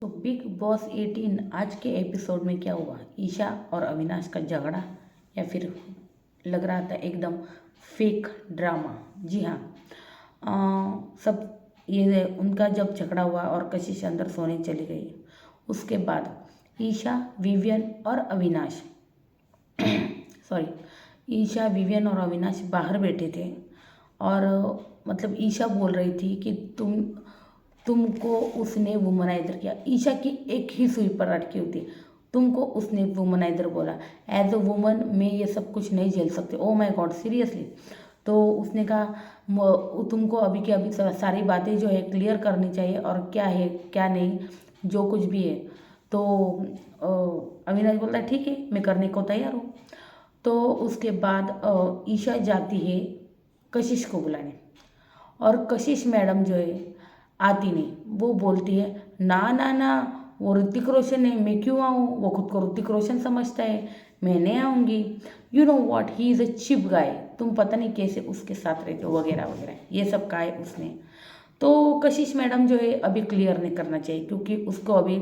तो big boss 18 आज के एपिसोड में क्या हुआ? ईशा और अविनाश का झगड़ा या फिर लग रहा था एकदम फेक ड्रामा। जी हाँ। सब ये उनका जब झगड़ा हुआ और कशिश अंदर सोने चली गई, उसके बाद ईशा, विवियन और अविनाश सॉरी, ईशा, विवियन और अविनाश बाहर बैठे थे। और मतलब ईशा बोल रही थी कि तुमको उसने वुमनाइजर किया। ईशा की एक ही सुई पर अटकी होती, तुमको उसने वुमनाइजर बोला। एज अ वुमन मैं ये सब कुछ नहीं झेल सकती। Oh my God, seriously. तो उसने कहा तुमको अभी के अभी सारी बातें जो है क्लियर करनी चाहिए, और क्या है क्या नहीं जो कुछ भी है। तो अविनाश बोलता है ठीक है, मैं करने को तैयार हूँ। तो उसके बाद ईशा जाती है कशिश को बुलाने, और कशिश मैडम जो है आती नहीं। वो बोलती है ना ना ना, वो ऋतिक रोशन है, मैं क्यों आऊँ? वो खुद को ऋतिक रोशन समझता है, मैं नहीं आऊँगी। You know what, he is a cheap guy, तुम पता नहीं कैसे उसके साथ रहते हो, वगैरह वगैरह, ये सब कहा है उसने। तो कशिश मैडम जो है अभी क्लियर नहीं करना चाहिए, क्योंकि उसको अभी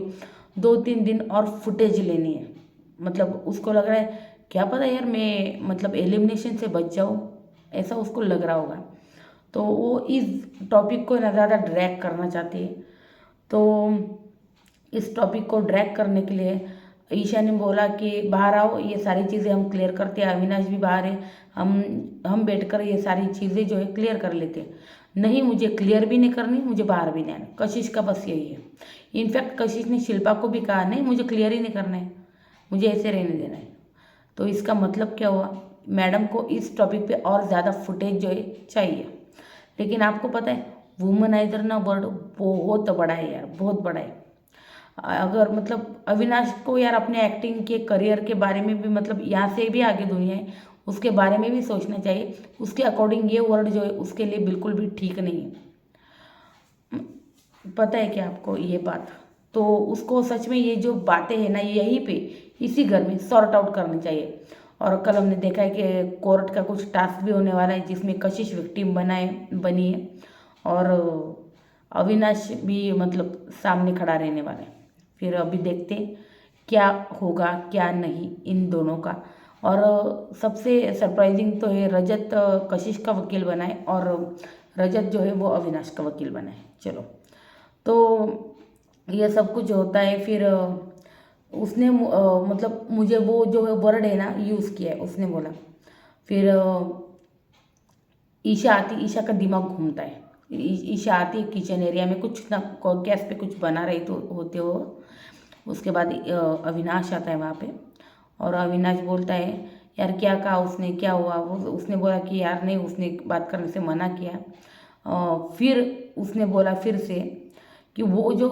2-3 दिन और फुटेज लेनी है। मतलब उसको लग रहा है क्या पता यार मैं मतलब एलिमिनेशन से बच जाऊँ, ऐसा उसको लग रहा होगा। तो वो इस टॉपिक को ना ज़्यादा ड्रैग करना चाहती है। तो इस टॉपिक को ड्रैग करने के लिए ईशा ने बोला कि बाहर आओ, ये सारी चीज़ें हम क्लियर करते हैं। अविनाश भी बाहर है, हम बैठकर ये सारी चीज़ें जो है क्लियर कर लेते हैं। नहीं, मुझे क्लियर भी नहीं करनी, मुझे बाहर भी नहीं आना। कशिश का बस यही है। इनफैक्ट कशिश ने शिल्पा को भी कहा नहीं, मुझे क्लियर ही नहीं करना है, मुझे ऐसे रहने देना है। तो इसका मतलब क्या हुआ? मैडम को इस टॉपिक पे और ज़्यादा फुटेज जो है चाहिए। लेकिन आपको पता है वुमनाइजर ना वर्ड बहुत बड़ा है यार, बहुत बड़ा है। अगर मतलब अविनाश को यार अपने एक्टिंग के करियर के बारे में भी, मतलब यहाँ से भी आगे दुनिया है, उसके बारे में भी सोचना चाहिए। उसके अकॉर्डिंग ये वर्ड जो है उसके लिए बिल्कुल भी ठीक नहीं है। पता है क्या आपको ये बात? तो उसको सच में ये जो बातें हैं ना, यहीं पे इसी घर में सॉर्ट आउट करनी चाहिए। और कल हमने देखा है कि कोर्ट का कुछ टास्क भी होने वाला है, जिसमें कशिश विक्टिम बनी है, और अविनाश भी मतलब सामने खड़ा रहने वाला है। फिर अभी देखते हैं क्या होगा क्या नहीं इन दोनों का। और सबसे सरप्राइजिंग तो है रजत कशिश का वकील बना है, और रजत जो है वो अविनाश का वकील बना है। चलो, तो ये सब कुछ होता है। फिर उसने मतलब मुझे वो जो वर्ड है ना यूज़ किया है, उसने बोला। फिर ईशा आती, ईशा का दिमाग घूमता है। ईशा आती किचन एरिया में, कुछ ना गैस पे कुछ बना रही तो होते हो। उसके बाद अविनाश आता है वहाँ पे, और अविनाश बोलता है यार क्या कहा उसने, क्या हुआ? वो उसने बोला कि यार नहीं, उसने बात करने से मना किया। फिर उसने बोला फिर से कि वो जो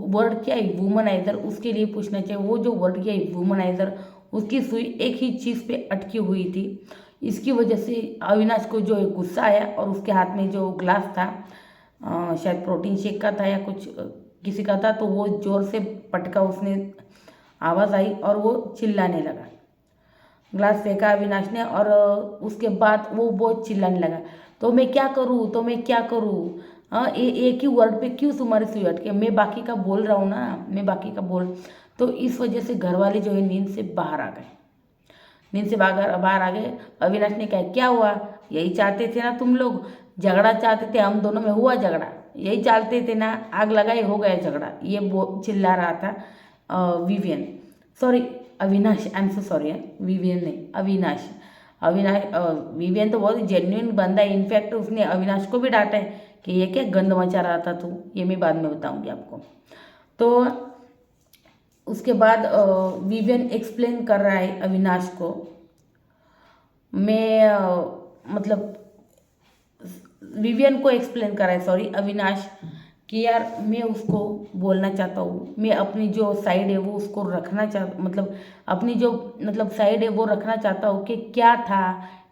वर्ड क्या है वुमनाइजर, उसके लिए पूछना चाहिए। वो जो वर्ड क्या है वुमनाइजर, उसकी सुई एक ही चीज़ पे अटकी हुई थी। इसकी वजह से अविनाश को जो है गुस्सा आया, और उसके हाथ में जो ग्लास था, शायद प्रोटीन शेक का था या कुछ किसी का था, तो वो जोर से पटका उसने, आवाज़ आई और वो चिल्लाने लगा। ग्लास फेंका अविनाश ने, और उसके बाद वो बहुत चिल्लाने लगा, तो मैं क्या करूँ, तो मैं क्या करूँ? हाँ, एक ही वर्ड पे क्यों तुम्हारी सुई अटके? मैं बाकी का बोल रहा हूँ ना, मैं बाकी का बोल। तो इस वजह से घर वाले जो है नींद से बाहर आ गए, नींद से बाहर आ गए। अविनाश ने कहा क्या हुआ? यही चाहते थे ना तुम लोग, झगड़ा चाहते थे, हम दोनों में हुआ झगड़ा, यही चाहते थे ना, आग लगाई हो गया झगड़ा। ये चिल्ला रहा था Vivian, sorry Avinash, I am so sorry, Vivian नहीं, अविनाश। अविनाश विवियन तो बहुत जेन्युइन बंदा है। इनफैक्ट उसने अविनाश को भी डांटा है कि ये क्या गंद मचा रहा था तू, ये मैं बाद में बताऊंगी आपको। तो उसके बाद विवियन एक्सप्लेन कर रहा है अविनाश को। मैं मतलब विवियन को एक्सप्लेन कर रहा है, सॉरी अविनाश, कि यार मैं उसको बोलना चाहता हूँ, मैं अपनी जो साइड है वो उसको रखना मतलब अपनी जो मतलब साइड है वो रखना चाहता हूँ कि क्या था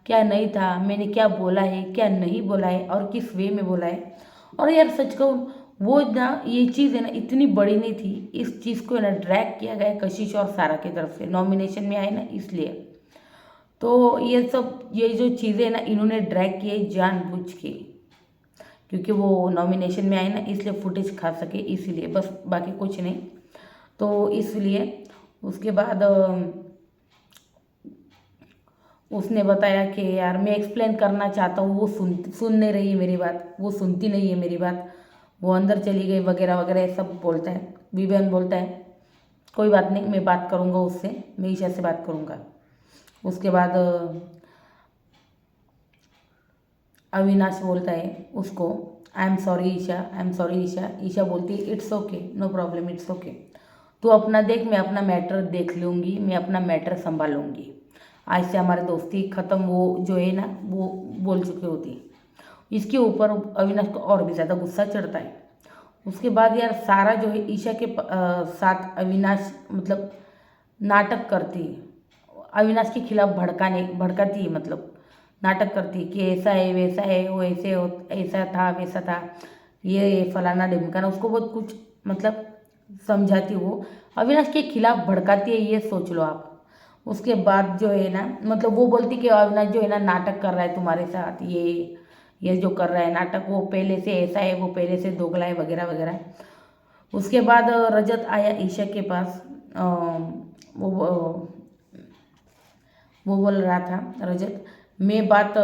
क्या नहीं था, मैंने क्या बोला है क्या नहीं बोला है, और किस वे में बोला है। और यार सच कहूँ, वो ना ये चीज़ है ना इतनी बड़ी नहीं थी। इस चीज़ को है ना ड्रैग किया गया कशिश और सारा की तरफ से, नॉमिनेशन में आए ना इसलिए। तो ये सब ये जो चीज़ें ना इन्होंने ड्रैग किए जानबूझ के, क्योंकि वो नॉमिनेशन में आई ना, इसलिए फुटेज खा सके, इसीलिए बस, बाकी कुछ नहीं। तो इसलिए उसके बाद उसने बताया कि यार मैं एक्सप्लेन करना चाहता हूँ, वो सुन नहीं रही है मेरी बात, वो सुनती नहीं है मेरी बात, वो अंदर चली गई वगैरह वगैरह, ये सब बोलता है। विवियन बोलता है कोई बात नहीं, मैं बात करूँगा उससे, मैं ईशा से बात करूँगा। उसके बाद अविनाश बोलता है उसको, I am sorry Isha, I am sorry Isha. Isha बोलती है it's okay, no problem, it's okay, तू अपना देख, मैं अपना मैटर देख लूँगी, मैं अपना मैटर संभालूंगी, आज से हमारी दोस्ती ख़त्म, वो जो है ना वो बोल चुके होती। इसके ऊपर अविनाश को और भी ज़्यादा गुस्सा चढ़ता है। उसके बाद यार सारा जो है ईशा के साथ अविनाश मतलब नाटक करती है, अविनाश के खिलाफ भड़काती है, मतलब नाटक करती कि ऐसा है वैसा है, वो ऐसे हो, ऐसा था वैसा था, ये फलाना ढिमकाना, उसको बहुत कुछ मतलब समझाती, वो अविनाश के खिलाफ भड़काती है, ये सोच लो आप। उसके बाद जो है ना मतलब वो बोलती कि अविनाश जो है ना नाटक कर रहा है तुम्हारे साथ, ये जो कर रहा है नाटक, वो पहले से ऐसा है, वो पहले से दोगला है वगैरह वगैरह। उसके बाद रजत आया ईशा के पास, वो वो बोल रहा था रजत, मैं बात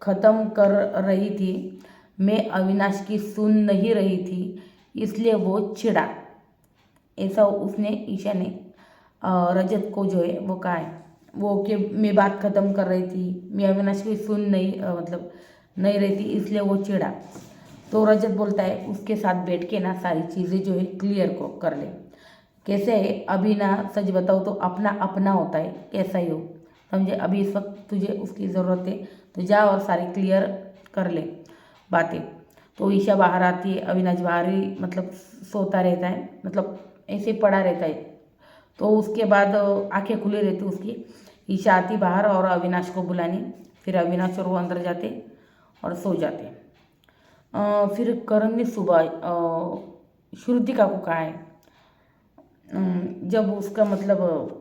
ख़त्म कर रही थी, मैं अविनाश की सुन नहीं रही थी, इसलिए वो चिढ़ा, ऐसा उसने ईशा ने रजत को जो है वो कहा है, वो कि मैं बात ख़त्म कर रही थी, मैं अविनाश की सुन नहीं मतलब नहीं रही थी, इसलिए वो चिढ़ा। तो रजत बोलता है उसके साथ बैठ के ना सारी चीज़ें जो है क्लियर को कर ले। कैसे है अभी ना, सच बताओ तो अपना अपना होता है, कैसा ही हो, समझे, अभी इस वक्त तुझे उसकी ज़रूरत है, तो जा और सारी क्लियर कर ले बातें। तो ईशा बाहर आती है, अविनाश बाहर ही मतलब सोता रहता है, मतलब ऐसे पड़ा रहता है। तो उसके बाद आंखें खुली रहती उसकी, ईशा आती बाहर और अविनाश को बुलाने, फिर अविनाश और वो अंदर जाते और सो जाते। फिर करण ने सुबह श्रुतिका को कहा है, जब उसका मतलब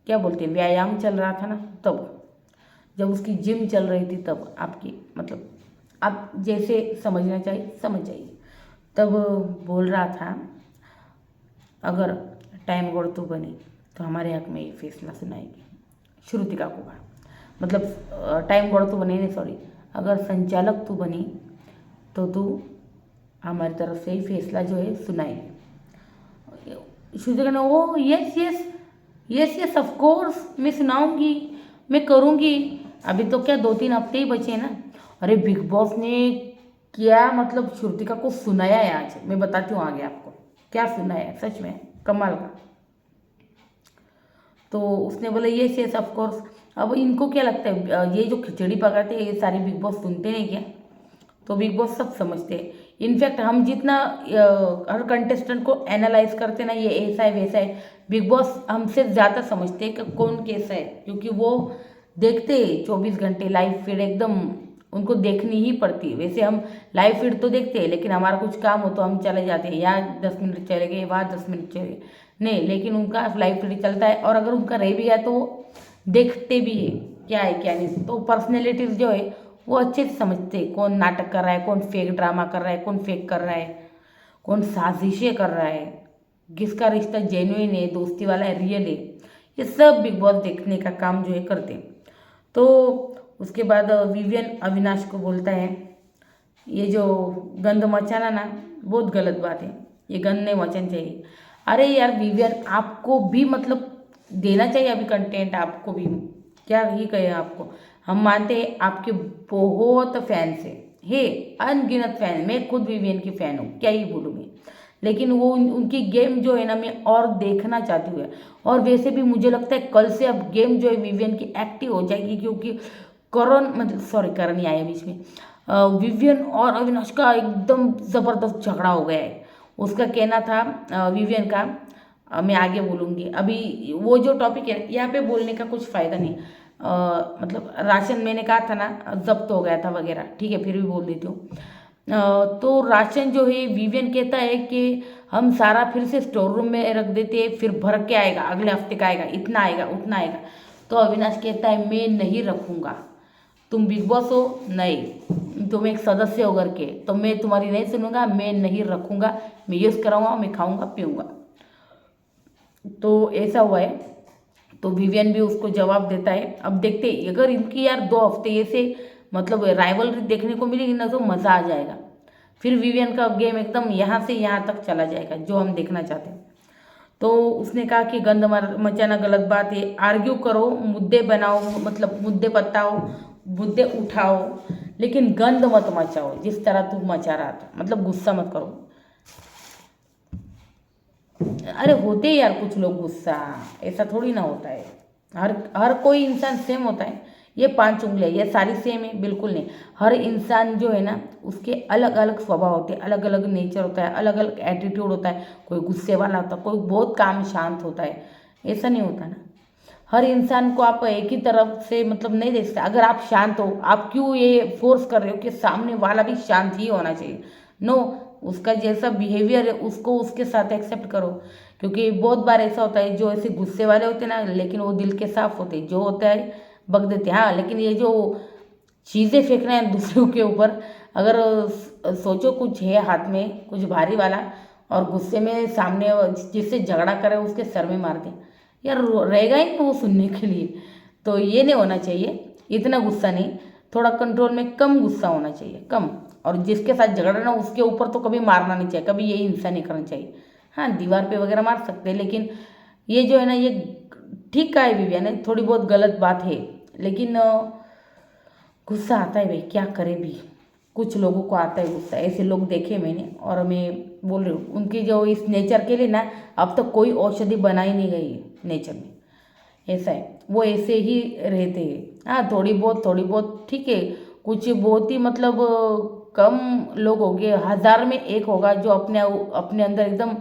क्या बोलते हैं व्यायाम चल रहा था ना, तब जब उसकी जिम चल रही थी, तब आपकी मतलब आप जैसे समझना चाहिए समझ जाइए, तब बोल रहा था अगर टाइम गौड़ तू बनी तो हमारे हक में ये फैसला सुनाएगी, श्रुतिका को कहा, मतलब टाइम गौड़ तू बनी नहीं, सॉरी, अगर संचालक तू बनी तो तू हमारी तरफ से ही फैसला जो है सुनाएगी। श्रुतिका ने ओ yes yes yes yes of course, मैं सुनाऊंगी, मैं करूंगी, अभी तो क्या 2-3 हफ्ते ही बचे हैं ना। अरे बिग बॉस ने क्या मतलब श्रुतिका को सुनाया है आज, मैं बताती हूँ आगे आपको क्या सुनाया है, सच में कमाल का। तो उसने बोला यस यस ऑफ कोर्स। अब इनको क्या लगता है ये जो खिचड़ी पकाते हैं ये सारे बिग बॉस सुनते नहीं क्या? तो बिग बॉस सब समझते हैं। इनफैक्ट हम जितना हर कंटेस्टेंट को एनालाइज करते ना, ये ऐसा है वैसा है, बिग बॉस हमसे ज़्यादा समझते हैं कि कौन कैसा है, क्योंकि वो देखते हैं 24 घंटे लाइव फीड, एकदम उनको देखनी ही पड़ती है। वैसे हम लाइव फीड तो देखते हैं, लेकिन हमारा कुछ काम हो तो हम चले जाते हैं, यहाँ 10 मिनट चले गए, वहाँ 10 मिनट चले गए, नहीं, लेकिन उनका लाइव फीड चलता है, और अगर उनका रह भी गया तो वो देखते भी है क्या है क्या नहीं। तो पर्सनैलिटीज जो है वो अच्छे से समझते हैं, कौन नाटक कर रहा है, कौन फेक ड्रामा कर रहा है, कौन फेक कर रहा है, कौन साजिशें कर रहा है, किसका रिश्ता जेन्युइन है, दोस्ती वाला है, रियल है, ये सब बिग बॉस देखने का काम जो है करते हैं। तो उसके बाद विवियन अविनाश को बोलता है ये जो गंद मचाना ना बहुत गलत बात है, ये गंद नहीं मचाना चाहिए। अरे यार विवियन आपको भी मतलब देना चाहिए अभी कंटेंट, आपको भी क्या ही कहे आपको, हम मानते हैं आपके बहुत फैंस है अनगिनत फैन, मैं खुद विवियन की फ़ैन हूँ, क्या ही बोलूँ मैं, लेकिन वो उनकी गेम जो है ना मैं और देखना चाहती हूँ। और वैसे भी मुझे लगता है कल से अब गेम जो है विवियन की एक्टिव हो जाएगी, क्योंकि करण मतलब सॉरी करण ही आया बीच में, विवियन और अविनाश का एकदम ज़बरदस्त झगड़ा हो गया है। उसका कहना था विवियन का, मैं आगे बोलूँगी, अभी वो जो टॉपिक है यहाँ पे बोलने का कुछ फ़ायदा नहीं, मतलब राशन मैंने कहा था ना जब्त हो गया था वगैरह, ठीक है फिर भी बोल देती हूँ। तो राशन जो है विवियन कहता है कि हम सारा फिर से स्टोर रूम में रख देते हैं, फिर भर के आएगा, अगले हफ्ते का आएगा, इतना आएगा उतना आएगा। तो अविनाश कहता है मैं नहीं रखूँगा। तुम बिग बॉस हो, नहीं तुम एक सदस्य हो घर के, तो मैं तुम्हारी नहीं सुनूंगा, मैं नहीं रखूंगा, मैं यूज़ कराऊंगा, मैं खाऊंगा पीऊंगा। तो ऐसा हुआ है। तो विवियन भी उसको जवाब देता है। अब देखते हैं, अगर इनकी यार 2 हफ्ते ऐसे मतलब राइवलरी देखने को मिलेगी ना तो मज़ा आ जाएगा। फिर विवियन का गेम एकदम यहाँ से यहाँ तक चला जाएगा जो हम देखना चाहते हैं। तो उसने कहा कि गंद मचाना गलत बात है, आर्ग्यू करो, मुद्दे बनाओ, मतलब मुद्दे बताओ, मुद्दे उठाओ, लेकिन गंद मत मचाओ जिस तरह तू मचा रहा था, मतलब गुस्सा मत करो। अरे होते हैं यार कुछ लोग गुस्सा, ऐसा थोड़ी ना होता है। हर हर कोई इंसान सेम होता है? ये 5 उंगलियां ये सारी सेम है? बिल्कुल नहीं। हर इंसान जो है ना उसके अलग अलग स्वभाव होते हैं, अलग अलग नेचर होता है, अलग अलग एटीट्यूड होता है। कोई गुस्से वाला होता है, कोई बहुत काम शांत होता है, ऐसा नहीं होता ना। हर इंसान को आप एक ही तरफ से मतलब नहीं देख सकते। अगर आप शांत हो, आप क्यों ये फोर्स कर रहे हो कि सामने वाला भी शांत ही होना चाहिए? नो, उसका जैसा बिहेवियर है उसको उसके साथ एक्सेप्ट करो। क्योंकि बहुत बार ऐसा होता है जो ऐसे गुस्से वाले होते हैं ना, लेकिन वो दिल के साफ होते हैं, जो होता है बक देते हैं। हाँ, लेकिन ये जो चीज़ें फेंकना है दूसरों के ऊपर, अगर सोचो कुछ है हाथ में कुछ भारी वाला और गुस्से में सामने जिससे झगड़ा करे उसके सर में मार दें, यार रहेगा ही नहीं वो सुनने के लिए। तो ये नहीं होना चाहिए, इतना गुस्सा नहीं, थोड़ा कंट्रोल में कम गुस्सा होना चाहिए, कम। और जिसके साथ झगड़ा ना उसके ऊपर तो कभी मारना नहीं चाहिए, कभी ये हिंसा नहीं करनी चाहिए। हाँ, दीवार पे वगैरह मार सकते हैं, लेकिन ये जो है ना ये ठीक का है विवियन है, थोड़ी बहुत गलत बात है, लेकिन गुस्सा आता है भाई, क्या करे भी। कुछ लोगों को आता है गुस्सा, ऐसे लोग देखे मैंने, और मैं बोल रही हूँ उनकी जो इस नेचर के लिए ना अब तक कोई औषधि बनाई नहीं गई है नेचर में। ऐसा है, वो ऐसे ही रहते हैं। हाँ, थोड़ी बहुत ठीक है। कुछ बहुत ही मतलब कम लोग होंगे, 1000 में 1 होगा जो अपने अपने अंदर एकदम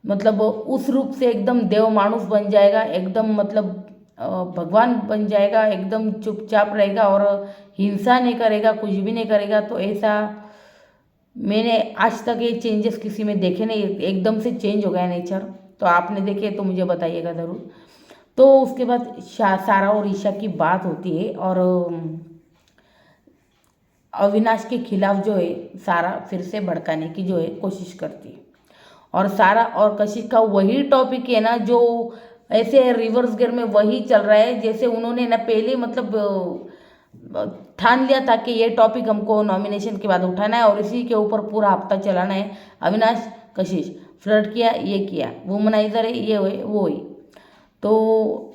मतलब उस रूप से एकदम देव मानुष बन जाएगा, एकदम मतलब भगवान बन जाएगा, एकदम चुपचाप रहेगा और हिंसा नहीं करेगा, कुछ भी नहीं करेगा। तो ऐसा मैंने आज तक ये चेंजेस किसी में देखे नहीं, एकदम से चेंज हो गया नेचर। तो आपने देखे तो मुझे बताइएगा ज़रूर। तो उसके बाद सारा और ईशा की बात होती है और अविनाश के खिलाफ जो है सारा फिर से भड़काने की जो है कोशिश करती है। और सारा और कशिश का वही टॉपिक है ना जो ऐसे रिवर्स गियर में वही चल रहा है, जैसे उन्होंने ना पहले मतलब ठान लिया था कि ये टॉपिक हमको नॉमिनेशन के बाद उठाना है और इसी के ऊपर पूरा हफ्ता चलाना है। अविनाश कशिश फ्लर्ट किया, ये किया, वुमनाइजर है, ये हुए वो हुई। तो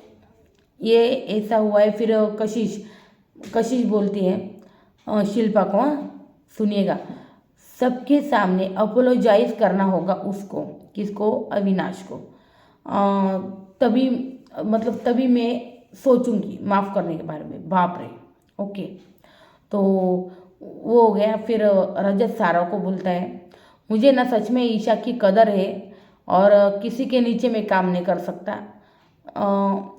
ये ऐसा हुआ है। फिर कशिश कशिश बोलती है शिल्पा को, हाँ सुनिएगा, सबके सामने अपोलोजाइज करना होगा उसको, किसको? अविनाश को। तभी मतलब तभी मैं सोचूंगी माफ़ करने के बारे में। बाप रे, ओके। तो वो हो गया। फिर रजत सारा को बोलता है मुझे ना सच में ईशा की कदर है और किसी के नीचे मैं काम नहीं कर सकता।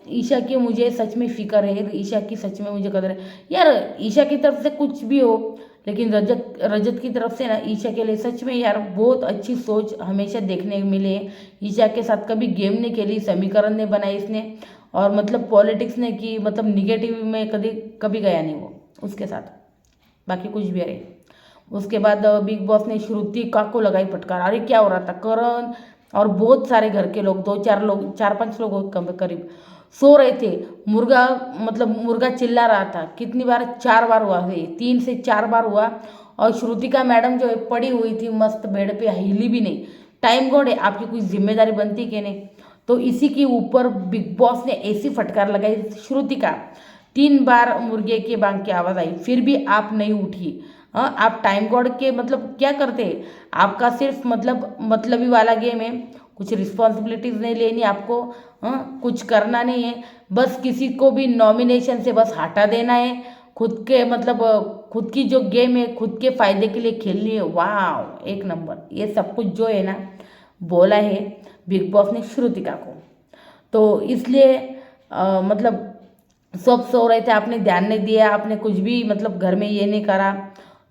ईशा की मुझे सच में फ़िक्र है, ईशा की सच में मुझे कदर है। यार ईशा की तरफ से कुछ भी हो, लेकिन रजत रजत की तरफ से ना ईशा के लिए सच में यार बहुत अच्छी सोच हमेशा देखने को मिले। ईशा के साथ कभी गेम नहीं खेली, समीकरण ने बनाई इसने, और मतलब पॉलिटिक्स ने की, मतलब निगेटिव में कभी कभी गया नहीं वो उसके साथ, बाकी कुछ भी रहे। उसके बाद बिग बॉस ने श्रुतिका को लगाई फटकार। अरे क्या हो रहा था, करण और बहुत सारे घर के लोग, 2-4 लोग, 4-5 लोग करीब सो रहे थे। मुर्गा मतलब मुर्गा चिल्ला रहा था, कितनी बार? 4 बार हुआ है, 3 से 4 बार हुआ। और श्रुतिका मैडम जो है पड़ी हुई थी मस्त बेड पे, हिली भी नहीं। टाइम गॉड है, आपकी कोई जिम्मेदारी बनती कि नहीं? तो इसी के ऊपर बिग बॉस ने ऐसी फटकार लगाई, श्रुतिका 3 बार मुर्गे के बांग की आवाज़ आई, फिर भी आप नहीं उठी। हाँ, आप टाइम गॉड के मतलब क्या करते हैं? आपका सिर्फ मतलबी वाला गेम है, कुछ रिस्पॉन्सिबिलिटीज़ नहीं लेनी आपको। हाँ, कुछ करना नहीं है, बस किसी को भी नॉमिनेशन से बस हटा देना है। खुद के मतलब खुद की जो गेम है खुद के फायदे के लिए खेलनी है। वाह, एक नंबर। ये सब कुछ जो है ना बोला है बिग बॉस ने श्रुतिका को। तो इसलिए मतलब सब सो रहे थे, आपने ध्यान नहीं दिया, आपने कुछ भी मतलब घर में ये नहीं करा,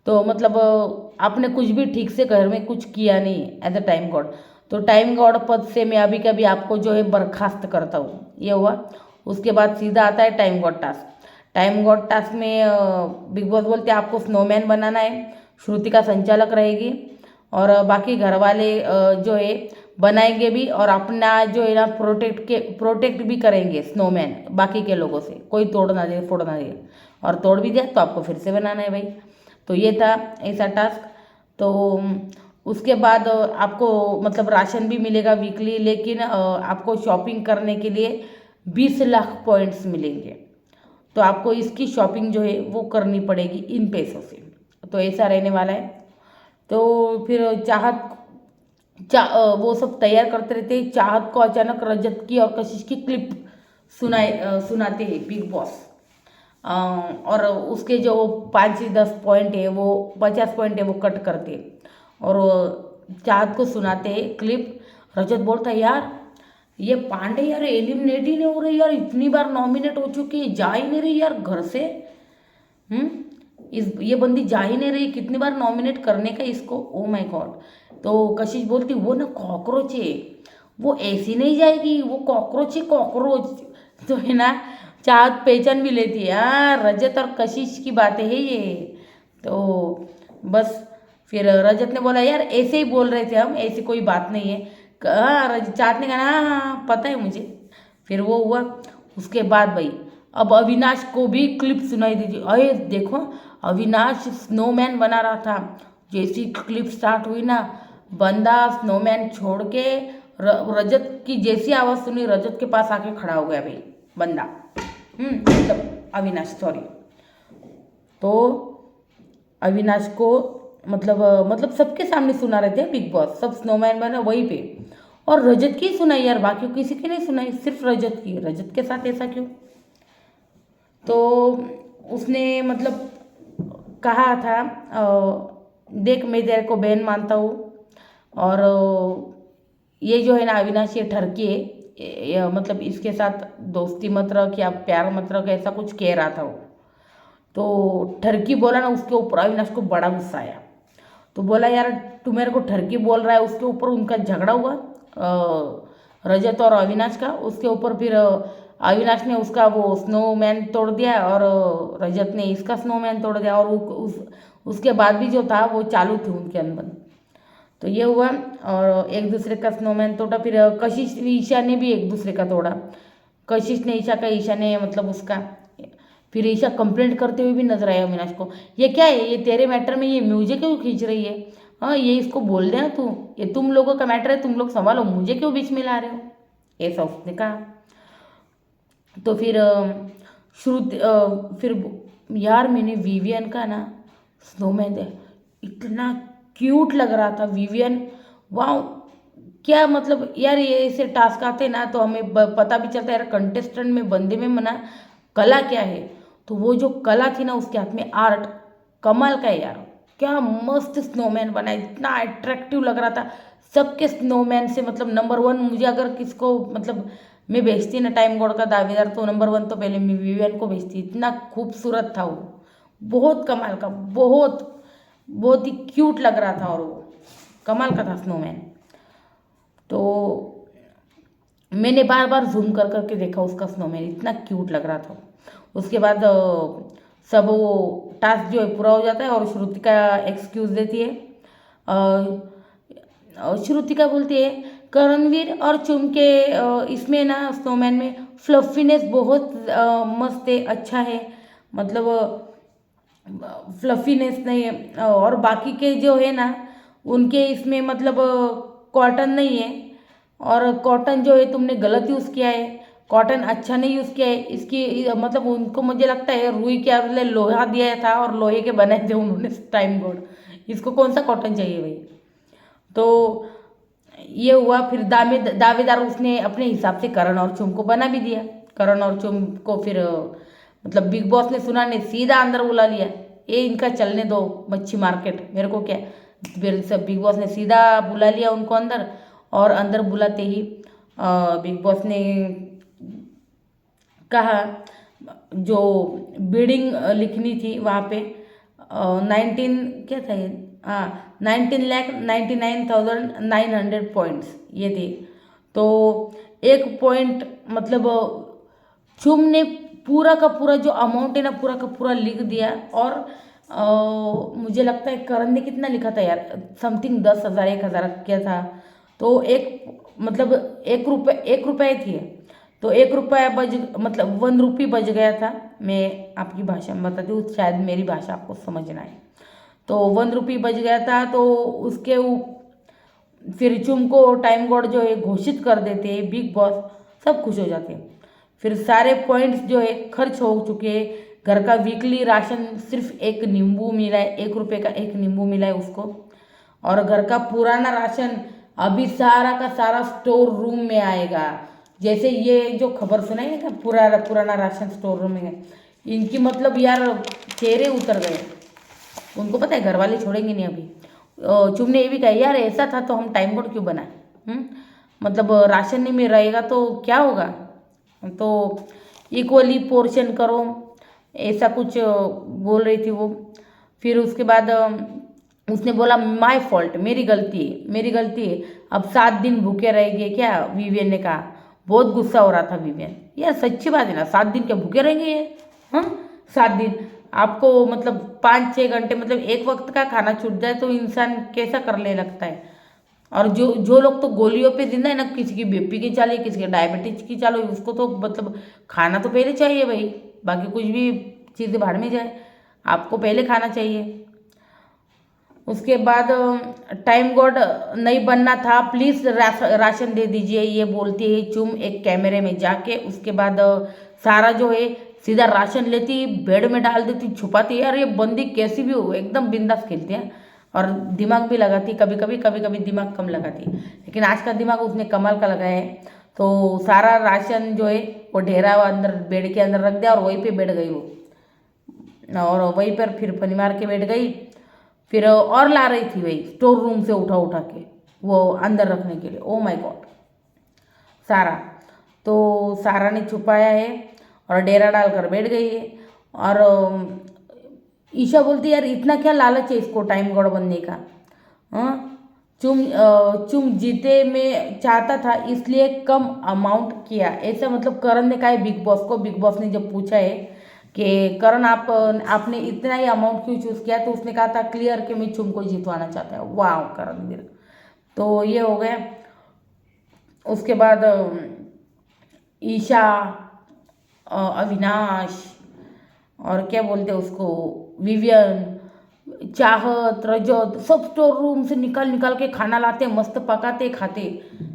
तो मतलब आपने कुछ भी ठीक से घर में कुछ किया नहीं एज अ टाइम गॉड। तो टाइम गॉड पद से मैं अभी कभी आपको जो है बर्खास्त करता हूँ, ये हुआ। उसके बाद सीधा आता है time God task. Time God task में बिग बॉस बोलते आपको स्नोमैन बनाना है, श्रुतिका संचालक रहेगी और बाकी घर वाले जो है बनाएंगे भी और अपना जो है ना प्रोटेक्ट भी करेंगे स्नोमैन बाकी के लोगों से, कोई तोड़ ना दे फोड़ ना दे, और तोड़ भी दिया तो आपको फिर से बनाना है भाई। तो ये था ऐसा टास्क। तो उसके बाद आपको मतलब राशन भी मिलेगा वीकली, लेकिन आपको शॉपिंग करने के लिए 20 लाख पॉइंट्स मिलेंगे, तो आपको इसकी शॉपिंग जो है वो करनी पड़ेगी इन पैसों से। तो ऐसा रहने वाला है। तो फिर वो सब तैयार करते रहते हैं। चाहत को अचानक रजत की और कशिश की क्लिप सुनाते हैं बिग बॉस, और उसके जो 5-10 पॉइंट है वो 50 पॉइंट है वो कट करते हैं और चाहत को सुनाते हैं क्लिप। रजत बोलता है यार ये पांडे यार एलिमिनेट ही नहीं हो रही यार, इतनी बार नॉमिनेट हो चुकी है, जा ही नहीं रही यार घर से। ये बंदी जा ही नहीं रही, कितनी बार नॉमिनेट करने का इसको, ओ माय गॉड। तो कशिश बोलती वो ना कॉकरोच है, वो ऐसी नहीं जाएगी, वो कॉकरोच है कॉकरोच। तो है ना चाहत पहचान भी लेती है, हाँ रजत और कशिश की बातें है ये। तो बस फिर रजत ने बोला यार ऐसे ही बोल रहे थे हम, ऐसी कोई बात नहीं है। हाँ चाहत ने कहा हाँ हाँ हाँ, पता है मुझे। फिर वो हुआ। उसके बाद भाई अब अविनाश को भी क्लिप सुनाई दीजिए। अरे देखो अविनाश स्नोमैन बना रहा था, जैसी क्लिप स्टार्ट हुई ना बंदा स्नोमैन छोड़ के रजत की जैसी आवाज़ सुनी रजत के पास आके खड़ा हो गया भाई बंदा, मतलब अविनाश सॉरी। तो अविनाश को मतलब सबके सामने सुना रहे थे बिग बॉस, सब स्नोमैन बना वहीं पे, और रजत की सुनाई यार, बाकी किसी की नहीं सुनाई, सिर्फ रजत की। रजत के साथ ऐसा क्यों? तो उसने मतलब कहा था देख मैं तेरे को बहन मानता हूँ, और ये जो है ना अविनाश ये ठरकी है, मतलब इसके साथ दोस्ती मत रख या प्यार मत रख, ऐसा कुछ कह रहा था वो। तो ठरकी बोला ना, उसके ऊपर अविनाश को बड़ा गुस्सा आया। तो बोला यार तू मेरे को ठरकी बोल रहा है। उसके ऊपर उनका झगड़ा हुआ रजत और अविनाश का। उसके ऊपर फिर अविनाश ने उसका वो स्नोमैन तोड़ दिया और रजत ने इसका स्नोमैन तोड़ दिया, और उसके बाद भी जो था वो चालू थी उनके अंदर। तो ये हुआ और एक दूसरे का स्नोमैन तोड़ा। फिर कशिश ईशा ने भी एक दूसरे का तोड़ा, कशिश ने ईशा का, ईशा ने मतलब उसका। फिर ईशा कंप्लेंट करते हुए भी नजर आया अविनाश को, ये क्या है, ये तेरे मैटर में ये मुझे क्यों खींच रही है, हाँ ये इसको बोल देना तू, ये तुम लोगों का मैटर है, तुम लोग संभालो, मुझे क्यों बीच में ला रहे हो, ऐसा उसने कहा। तो फिर फिर यार मैंने विवियन का ना स्नोमैन इतना क्यूट लग रहा था विवियन, वाह क्या मतलब यार, ये ऐसे टास्क आते ना तो हमें पता भी चलता है यार कंटेस्टेंट में बंदे में मना कला क्या है। तो वो जो कला थी ना उसके हाथ में आर्ट कमाल का है यार, क्या मस्त स्नोमैन बना, इतना अट्रैक्टिव लग रहा था सबके स्नोमैन से। मतलब नंबर 1 मुझे अगर किसको मतलब मैं भेजती ना टाइम गॉड का दावेदार, तो नंबर 1 तो पहले मैं विवियन को भेजती, इतना खूबसूरत था वो, बहुत कमाल का, बहुत ही क्यूट लग रहा था और वो कमाल का था स्नोमैन। तो मैंने बार बार जूम कर करके देखा उसका स्नोमैन, इतना क्यूट लग रहा था। उसके बाद सब वो टास्क जो है पूरा हो जाता है और श्रुतिका एक्सक्यूज़ देती है। श्रुतिका बोलती है करणवीर और चुम के इसमें ना स्नोमैन में फ्लफीनेस बहुत मस्त है, अच्छा है, मतलब फ्लफीनेस नहीं है, और बाकी के जो है ना उनके इसमें मतलब कॉटन नहीं है, और कॉटन जो है तुमने गलत यूज़ किया है, कॉटन अच्छा नहीं यूज़ किया है इसकी, मतलब उनको मुझे लगता है रुई के बदले लोहा दिया था और लोहे के बनाए थे उन्होंने टाइम बोर्ड, इसको कौन सा कॉटन चाहिए भाई। तो ये हुआ। फिर दावेदार उसने अपने हिसाब से करण और चुम को बना भी दिया। करण और चुम को फिर मतलब बिग बॉस ने सुना नहीं, सीधा अंदर बुला लिया, ये इनका चलने दो मच्छी मार्केट, मेरे को क्या। फिर सब बिग बॉस ने सीधा बुला लिया उनको अंदर, और अंदर बुलाते ही बिग बॉस ने कहा जो बिडिंग लिखनी थी वहाँ पे 19 क्या था ये, हाँ 19,99,900 पॉइंट्स ये थे। तो एक पॉइंट मतलब चुम ने पूरा का पूरा जो अमाउंट है ना पूरा का पूरा लिख दिया। और मुझे लगता है करण ने कितना लिखा था यार, समथिंग 10,000 1,000 क्या था। तो मतलब 1 रुपये थी, तो 1 रुपया मतलब 1 रुपी बच गया था। मैं आपकी भाषा में बताती हूँ, शायद मेरी भाषा आपको समझना है। तो 1 रुपी बच गया था, तो उसके फिर चुम को टाइम गॉड जो है घोषित कर देते हैं, बिग बॉस, सब खुश हो जाते हैं। फिर सारे पॉइंट्स जो है खर्च हो चुके हैं, घर का वीकली राशन सिर्फ 1 नींबू मिला है, 1 रुपये का 1 नींबू मिला है उसको। और घर का पुराना राशन अभी सारा का सारा स्टोर रूम में आएगा। जैसे ये जो खबर सुनाई है ना, पुराना राशन स्टोर रूम में है, इनकी मतलब यार चेहरे उतर गए। उनको पता है घर वाले छोड़ेंगे नहीं अभी। चुम ने ये भी कहा यार ऐसा था तो हम टाइम बोर्ड क्यों बनाए, मतलब राशन नहीं में रहेगा तो क्या होगा, तो इक्वली पोर्शन करो, ऐसा कुछ बोल रही थी वो। फिर उसके बाद उसने बोला माय फॉल्ट, मेरी गलती है, मेरी गलती है, अब 7 दिन भूखे रहेंगे क्या, विवियन ने कहा। बहुत गुस्सा हो रहा था विवियन, यार सच्ची बात है ना, 7 दिन क्या भूखे रहेंगे ये, हाँ 7 दिन। आपको मतलब 5-6 घंटे मतलब एक वक्त का खाना छूट जाए तो इंसान कैसा करने लगता है। और जो जो लोग तो गोलियों पे जिंदा है ना, किसी की बीपी की चाले, किसी की डायबिटीज की चालो, उसको तो मतलब खाना तो पहले चाहिए भाई, बाकी कुछ भी चीज़ें भाड़ में जाए, आपको पहले खाना चाहिए। उसके बाद टाइम गॉड नहीं बनना था, प्लीज़ राशन दे दीजिए, ये बोलती है चुम एक कैमरे में जाके। उसके बाद सारा जो है सीधा राशन लेती, बेड में डाल देती, छुपाती। यार ये बंदी कैसी भी हो, एकदम बिंदास खेलती है और दिमाग भी लगाती, कभी कभी दिमाग कम लगाती, लेकिन आज का दिमाग उसने कमाल का लगाया है। तो सारा राशन जो है वो ढेरा अंदर बेड के अंदर रख दिया और वहीं पे बैठ गई वो, और वहीं पर फिर फनी मार के बैठ गई। फिर और ला रही थी वही स्टोर रूम से उठा उठा के वो अंदर रखने के लिए। ओ माय गॉड, सारा तो सारा ने छुपाया है और डेरा डालकर बैठ गई है। और ईशा बोलती यार इतना क्या लालच है इसको टाइम गॉड बनने का, हाँ चुम जीते में चाहता था इसलिए कम अमाउंट किया, ऐसा मतलब करण ने कहा है बिग बॉस को। बिग बॉस ने जब पूछा है कि करण आपने इतना ही अमाउंट क्यों चूज़ किया, तो उसने कहा था क्लियर कि मैं चुम को जितवाना चाहता हूँ। वाह करण वीर, तो ये हो गया। उसके बाद ईशा, अविनाश और क्या बोलते हैं उसको, विवियन, चाहत, रजत, सब स्टोर रूम से निकाल निकाल के खाना लाते, मस्त पकाते खाते।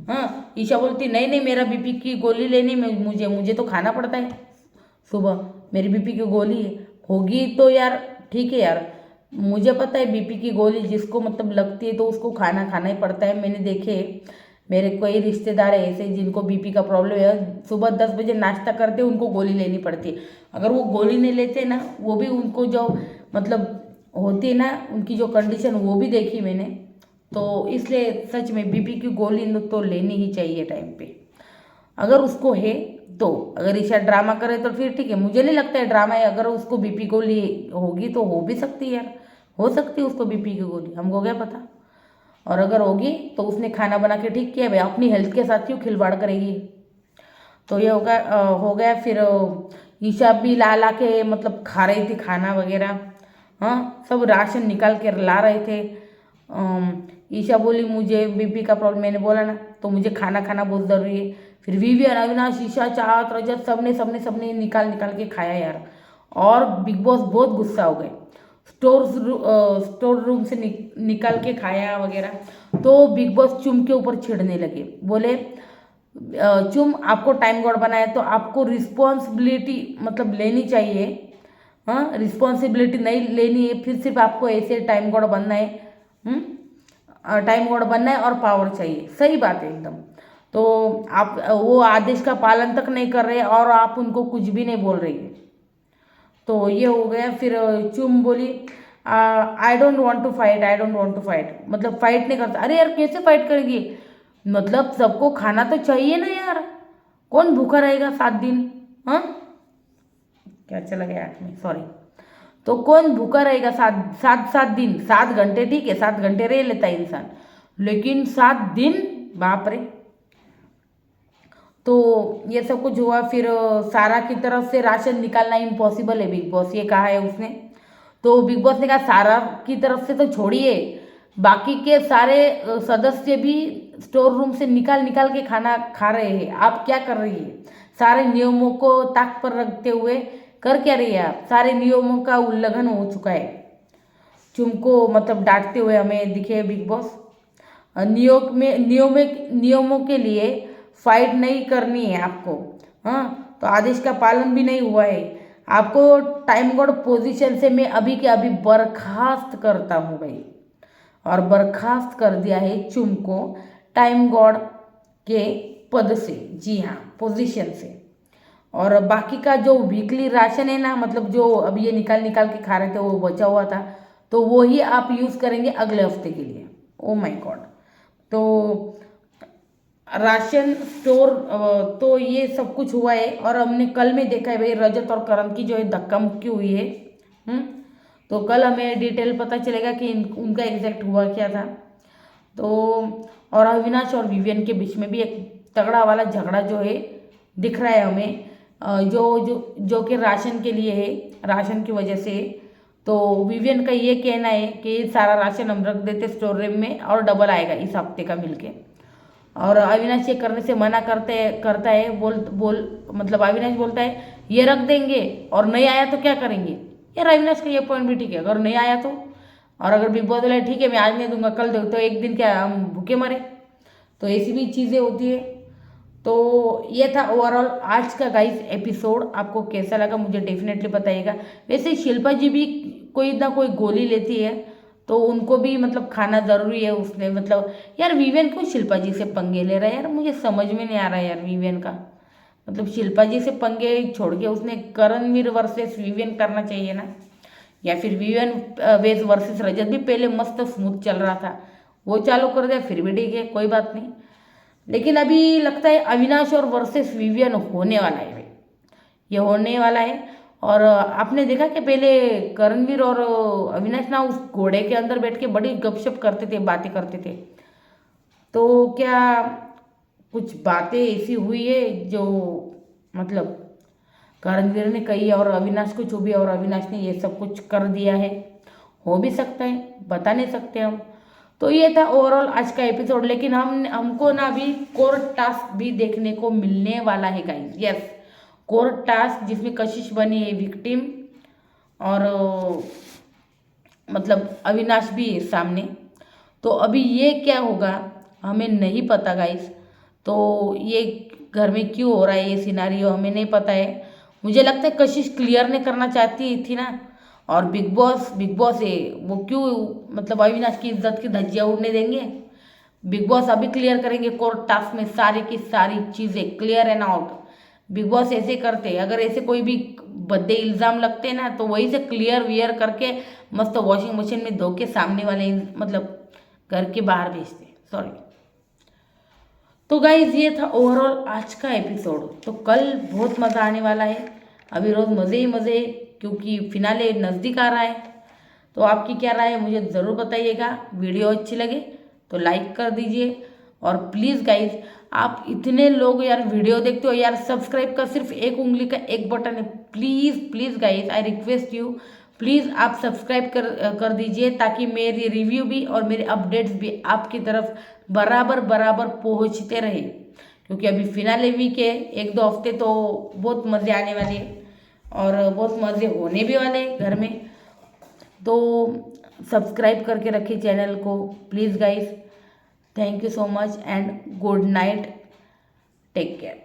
हाँ ईशा बोलती नहीं नहीं मेरा बीपी की गोली लेनी, मुझे तो खाना पड़ता है सुबह, मेरी बीपी की गोली होगी तो यार ठीक है यार, मुझे पता है बीपी की गोली जिसको मतलब लगती है तो उसको खाना खाना ही पड़ता है। मैंने देखे मेरे कोई रिश्तेदार है ऐसे जिनको बीपी का प्रॉब्लम है, सुबह 10 बजे नाश्ता करते उनको गोली लेनी पड़ती है। अगर वो गोली नहीं लेते ना, वो भी उनको जो मतलब होती है ना उनकी जो कंडीशन, वो भी देखी मैंने। तो इसलिए सच में बीपी की गोली तो लेनी ही चाहिए टाइम पे, अगर उसको है तो। अगर ईशा ड्रामा करे तो फिर ठीक है, मुझे नहीं लगता है ड्रामा है। अगर उसको बीपी गोली होगी तो हो भी सकती है यार, हो सकती है उसको बीपी की गोली, हमको क्या पता। और अगर होगी तो उसने खाना बना के ठीक किया भाई, अपनी हेल्थ के साथ क्यों खिलवाड़ करेगी। तो ये हो गया। फिर ईशा भी ला ला के मतलब खा रही थी खाना वगैरह, हाँ सब राशन निकाल के ला रहे थे। ईशा बोली मुझे बीपी का प्रॉब्लम, मैंने बोला ना, तो मुझे खाना खाना बहुत ज़रूरी है। फिर विवियन, अविनाश, ईशा, चाहत, रजत सबने निकाल निकाल के खाया यार। और बिग बॉस बहुत गुस्सा हो गए, स्टोर रूम से निकाल के खाया वगैरह। तो बिग बॉस चुम के ऊपर छिड़ने लगे, बोले चुम आपको टाइम गॉड बनाया तो आपको रिस्पॉन्सिबिलिटी मतलब लेनी चाहिए, हाँ रिस्पॉन्सिबिलिटी नहीं लेनी है, फिर सिर्फ आपको ऐसे टाइम गॉड बनना है, टाइम गॉड बनना है और पावर चाहिए। सही बात है एकदम। तो आप वो आदेश का पालन तक नहीं कर रहे और आप उनको कुछ भी नहीं बोल रही है, तो ये हो गया। फिर चुम बोली I don't want to fight, I don't want to fight, मतलब फाइट नहीं करता। अरे यार कैसे फाइट करेगी, मतलब सबको खाना तो चाहिए ना यार, कौन भूखा रहेगा 7 दिन, हाँ क्या चला गया आँख में, सॉरी। तो कौन भूखा रहेगा 7 दिन, 7 घंटे ठीक है, 7 घंटे रह लेता है इंसान, लेकिन 7 दिन बाप रे। तो ये सब कुछ हुआ। फिर सारा की तरफ से राशन निकालना इम्पॉसिबल है, बिग बॉस ये कहा है उसने। तो बिग बॉस ने कहा सारा की तरफ से तो छोड़िए, बाकी के सारे सदस्य भी स्टोर रूम से निकाल निकाल के खाना खा रहे हैं, आप क्या कर रही है? सारे नियमों को ताक पर रखते हुए कर क्या रही है आप? सारे नियमों का उल्लंघन हो चुका है। तुमको मतलब डांटते हुए हमें दिखे बिग बॉस। नियमों के लिए फाइट नहीं करनी है आपको। हाँ, तो आदेश का पालन भी नहीं हुआ है आपको। टाइम गॉड पोजीशन से मैं अभी के अभी बर्खास्त करता हूँ भाई, और बर्खास्त कर दिया है चुम को टाइम गॉड के पद से। जी हाँ, पोजीशन से। और बाकी का जो वीकली राशन है ना, मतलब जो अभी ये निकाल निकाल के खा रहे थे वो बचा हुआ था, तो वो ही आप यूज़ करेंगे अगले हफ्ते के लिए। Oh my God. तो राशन स्टोर, तो ये सब कुछ हुआ है। और हमने कल में देखा है भाई रजत और करण की जो है धक्का मुक्की हुई है। तो कल हमें डिटेल पता चलेगा कि उनका एग्जैक्ट हुआ क्या था। तो और अविनाश और विवियन के बीच में भी एक तगड़ा वाला झगड़ा जो है दिख रहा है हमें, जो जो जो कि राशन के लिए है, राशन की वजह से। तो विवियन का ये कहना है कि सारा राशन हम रख देते स्टोर रूम में और डबल आएगा इस हफ्ते का मिलके। और अविनाश ये करने से मना करता है। मतलब अविनाश बोलता है ये रख देंगे और नहीं आया तो क्या करेंगे। यार अविनाश का ये पॉइंट भी ठीक है, अगर नहीं आया तो, और अगर बिग बॉस बोला ठीक है मैं आज नहीं दूंगा कल दो, तो एक दिन क्या हम भूखे मरे? तो ऐसी भी चीज़ें होती है। तो ये था ओवरऑल आज का गाइस एपिसोड। आपको कैसा लगा मुझे डेफिनेटली बताइएगा। वैसे शिल्पा जी भी कोई ना कोई गोली लेती है, तो उनको भी मतलब खाना ज़रूरी है। उसने मतलब यार विवेन क्यों शिल्पा जी से पंगे ले रहा है यार, मुझे समझ में नहीं आ रहा है यार विवेन का। मतलब शिल्पा जी से पंगे छोड़ के उसने करणवीर वर्सेस विवेन करना चाहिए ना, या फिर विवेन वेज वर्सेस रजत भी पहले मस्त स्मूथ चल रहा था, वो चालू कर दिया फिर भी ठीक है कोई बात नहीं। लेकिन अभी लगता है अविनाश और वर्सेस विवियन होने वाला है भाई, ये होने वाला है। और आपने देखा कि पहले करणवीर और अविनाश ना उस घोड़े के अंदर बैठ के बड़ी गपशप करते थे, बातें करते थे। तो क्या कुछ बातें ऐसी हुई है जो मतलब करणवीर ने कही और अविनाश को चुभी और अविनाश ने ये सब कुछ कर दिया है? हो भी सकता है, बता नहीं सकते हम। तो ये था ओवरऑल आज का एपिसोड। लेकिन हमको ना अभी कोर्ट टास्क भी देखने को मिलने वाला है गाइस। यस, कोर्ट टास्क जिसमें कशिश बनी है विक्टिम, और मतलब अविनाश भी है सामने। तो अभी ये क्या होगा हमें नहीं पता गाइस। तो ये घर में क्यों हो रहा है ये सिनारियो हमें नहीं पता है। मुझे लगता है कशिश क्लियर नहीं करना चाहती थी ना, और बिग बॉस है वो क्यों मतलब अविनाश की इज्जत की धज्जियां उड़ने देंगे। बिग बॉस अभी क्लियर करेंगे कोर्ट टास्क में सारी की सारी चीज़ें clear and out. Big boss ऐसे करते, अगर ऐसे कोई भी भद्दे इल्ज़ाम लगते ना तो वही से क्लियर वियर करके मस्त वॉशिंग मशीन में धो के सामने वाले मतलब घर के बाहर भेजते। सॉरी। तो गाइज ये था ओवरऑल आज का एपिसोड। तो कल बहुत मज़ा आने वाला है। अभी रोज़ मज़े ही मज़े, क्योंकि फिनाले नज़दीक आ रहा है। तो आपकी क्या राय है मुझे ज़रूर बताइएगा। वीडियो अच्छी लगे तो लाइक कर दीजिए। और प्लीज़ गाइज आप इतने लोग यार वीडियो देखते हो यार, सब्सक्राइब का सिर्फ एक उंगली का एक बटन है। Please please guys I request you, please आप सब्सक्राइब कर दीजिए, ताकि मेरी रिव्यू भी और मेरे अपडेट्स भी आपकी तरफ बराबर बराबर पहुंचते रहे। क्योंकि अभी फिनाले वीक है, एक दो हफ्ते तो बहुत मज़े आने वाले हैं और बहुत मज़े होने भी वाले हैं घर में। तो सब्सक्राइब करके रखिए चैनल को please guys. Thank you so much and good night, take care.